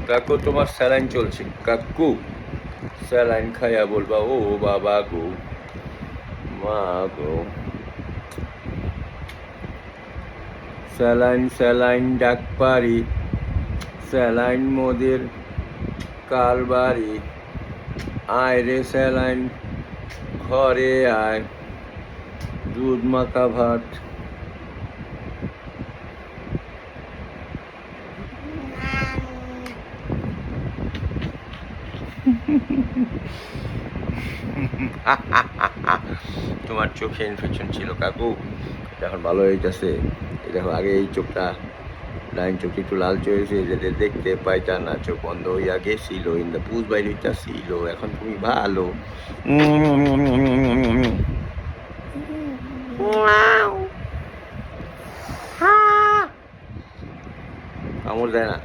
কাকু তোমার স্যালাইন চলছে, কাকু স্যালাইন খাইয়া বলবা ও বাবা গো, মা গো। স্যালাইন স্যালাইন ডাক পারি, স্যালাইন মোদের কারবারি। আয় রে স্যালাইন ঘরে আয়, দুধ মাখা ভাত। তোমার চোখে ইনফেকশন ছিল কাকু, এখন ভালো হইতেছে। এই দেখো আগে এই চোখটা, ডাইন চোখটা একটু লালচে হয়েছে, যেটা দেখতে পাইতা না, চোখ বন্ধ হইয়া গেছিল, ইন্দা পুজ বাইর হইতাছিল, এখন তুমি ভালো। কামড় দেয় না।